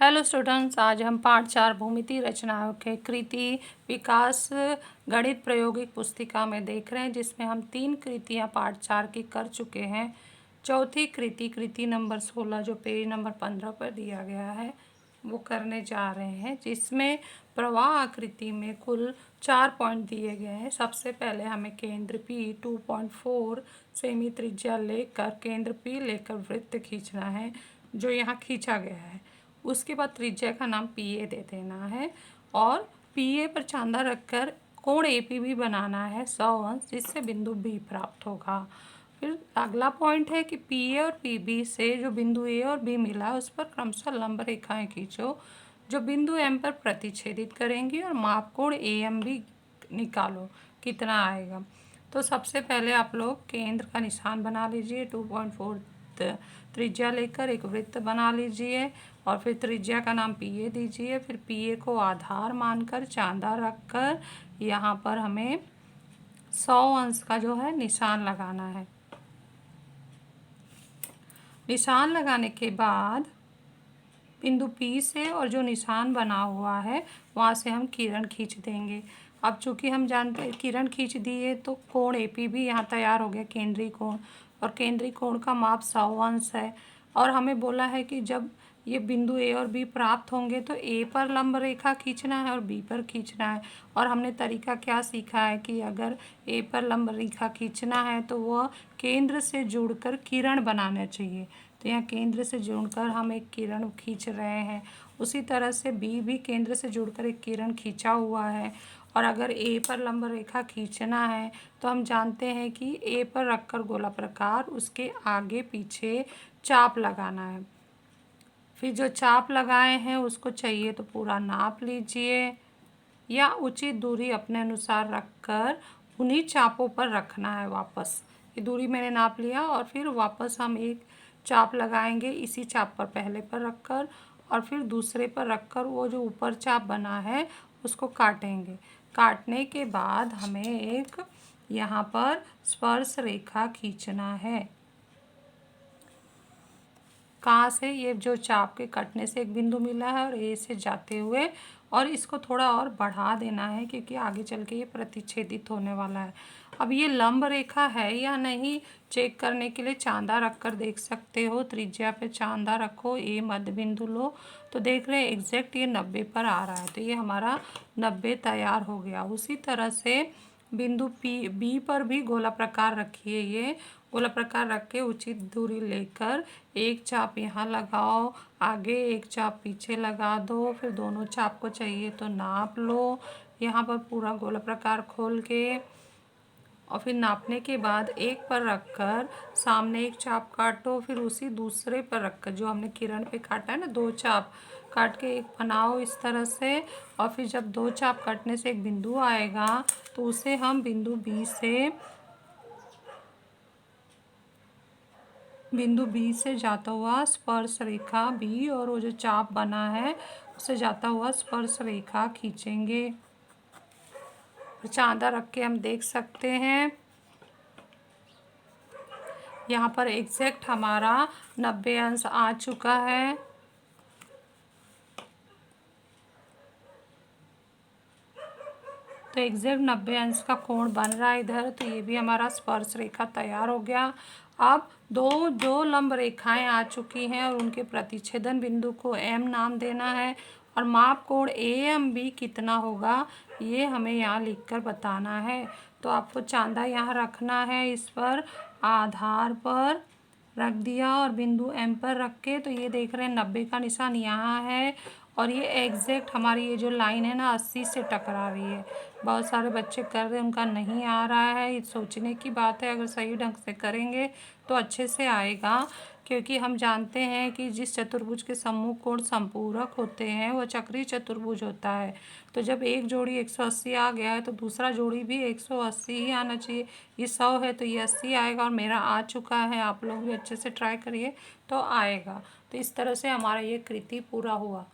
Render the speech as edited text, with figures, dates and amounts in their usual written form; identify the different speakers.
Speaker 1: Hello students, आज हम पाठ 4 भूमिति रचनाओं के कृति विकास गणित प्रायोगिक पुस्तिका में देख रहे हैं, जिसमें हम 3 कृतियां पाठ 4 की कर चुके हैं। चौथी कृति नंबर 16 जो पेज नंबर 15 पर दिया गया है वो करने जा रहे हैं, जिसमें प्रवाह आकृति में कुल 4 पॉइंट दिए गए हैं। सबसे पहले हमें केंद्र P 2.4 सेमी त्रिज्या लेकर केंद्र P लेकर वृत्त खींचना है, जो यहाँ खींचा गया है। उसके बाद त्रिज्या का नाम PA दे देना है और PA पर चांदा रखकर कोण AP भी बनाना है 100 अंश, जिससे बिंदु B प्राप्त होगा। फिर अगला पॉइंट है कि PA और PB से जो बिंदु A और B मिला है उस पर क्रमशः लंब रेखाएं खींचो जो बिंदु M पर प्रतिच्छेदित करेंगी और माप कोण AMB निकालो कितना आएगा। तो सबसे पहले आप लोग केंद्र का निशान बना लीजिए, 2.4 त्रिज्या लेकर एक वृत्त बना लीजिए और फिर त्रिज्या का नाम PA दीजिए। फिर PA को आधार मानकर चांदा रखकर यहाँ पर हमें 100 अंश का जो है निशान लगाना है। निशान लगाने के बाद बिंदु P से और जो निशान बना हुआ है वहाँ से हम किरण खींच देंगे। अब चूँकि हम जानते हैं किरण खींच दिए तो कोण AP भी यहाँ तैयार हो गया, केंद्रीय कोण, और केंद्रीय कोण का माप 100 अंश है। और हमें बोला है कि जब ये बिंदु A और B प्राप्त होंगे तो A पर लंब रेखा खींचना है और B पर खींचना है। और हमने तरीका क्या सीखा है कि अगर A पर लंब रेखा खींचना है तो वह केंद्र से जुड़कर किरण बनाना चाहिए। तो यहाँ केंद्र से जुड़कर हम एक किरण खींच रहे हैं। उसी तरह से B भी केंद्र से जुड़कर एक किरण खींचा हुआ है। और अगर A पर लंब रेखा खींचना है तो हम जानते हैं कि A पर रखकर गोला प्रकार उसके आगे पीछे चाप लगाना है। फिर जो चाप लगाए हैं उसको चाहिए तो पूरा नाप लीजिए या उचित दूरी अपने अनुसार रखकर उन्हीं चापों पर रखना है। वापस ये दूरी मैंने नाप लिया और फिर वापस हम एक चाप लगाएंगे इसी चाप पर पहले पर रखकर और फिर दूसरे पर रखकर वो जो ऊपर चाप बना है उसको काटेंगे। काटने के बाद हमें एक यहाँ पर स्पर्श रेखा खींचना है। कहाँ से? ये जो चाप के कटने से एक बिंदु मिला है और A से जाते हुए, और इसको थोड़ा और बढ़ा देना है क्योंकि आगे चल के ये प्रतिच्छेदित होने वाला है। अब ये लंब रेखा है या नहीं चेक करने के लिए चांदा रखकर देख सकते हो। त्रिज्या पे चांदा रखो, A मध्य बिंदु लो तो देख रहे हैं एग्जैक्ट ये 90 पर आ रहा है, तो ये हमारा 90 तैयार हो गया। उसी तरह से बिंदु B पर भी गोला प्रकार रखिए। ये गोला प्रकार रख के उचित दूरी लेकर एक चाप यहाँ लगाओ, आगे एक चाप पीछे लगा दो, फिर दोनों चाप को चाहिए तो नाप लो यहाँ पर पूरा गोला प्रकार खोल के। और फिर नापने के बाद एक पर रखकर सामने एक चाप काटो, फिर उसी दूसरे पर रखकर जो हमने किरण पे काटा है ना, 2 चाप काट के एक बनाओ इस तरह से। और फिर जब 2 चाप काटने से एक बिंदु आएगा तो उसे हम बिंदु B से जाता हुआ स्पर्श रेखा B और वो जो चाप बना है उससे जाता हुआ स्पर्श रेखा खींचेंगे। चांदा रख के हम देख सकते हैं यहाँ पर एग्जैक्ट हमारा 90 अंश आ चुका है। तो एग्जैक्ट 90 अंश का कोण बन रहा है इधर, तो ये भी हमारा स्पर्श रेखा तैयार हो गया। अब दो लंब रेखाएं आ चुकी हैं और उनके प्रतिच्छेदन बिंदु को M नाम देना है और माप कोण AMB कितना होगा ये हमें यहाँ लिखकर बताना है। तो आपको चांदा यहाँ रखना है, इस पर आधार पर रख दिया और बिंदु M पर रख के, तो ये देख रहे हैं 90 का निशान यहाँ है और ये एग्जैक्ट हमारी ये जो लाइन है ना 80 से टकरा रही है। बहुत सारे बच्चे कर रहे हैं, उनका नहीं आ रहा है। ये सोचने की बात है, अगर सही ढंग से करेंगे तो अच्छे से आएगा, क्योंकि हम जानते हैं कि जिस चतुर्भुज के सम्मुख कोण संपूरक होते हैं वह चक्रीय चतुर्भुज होता है। तो जब एक जोड़ी 180 आ गया है तो दूसरा जोड़ी भी 180 ही आना चाहिए। ये 100 है तो ये 80 आएगा और मेरा आ चुका है। आप लोग भी अच्छे से ट्राई करिए तो आएगा। तो इस तरह से हमारा ये कृति पूरा हुआ।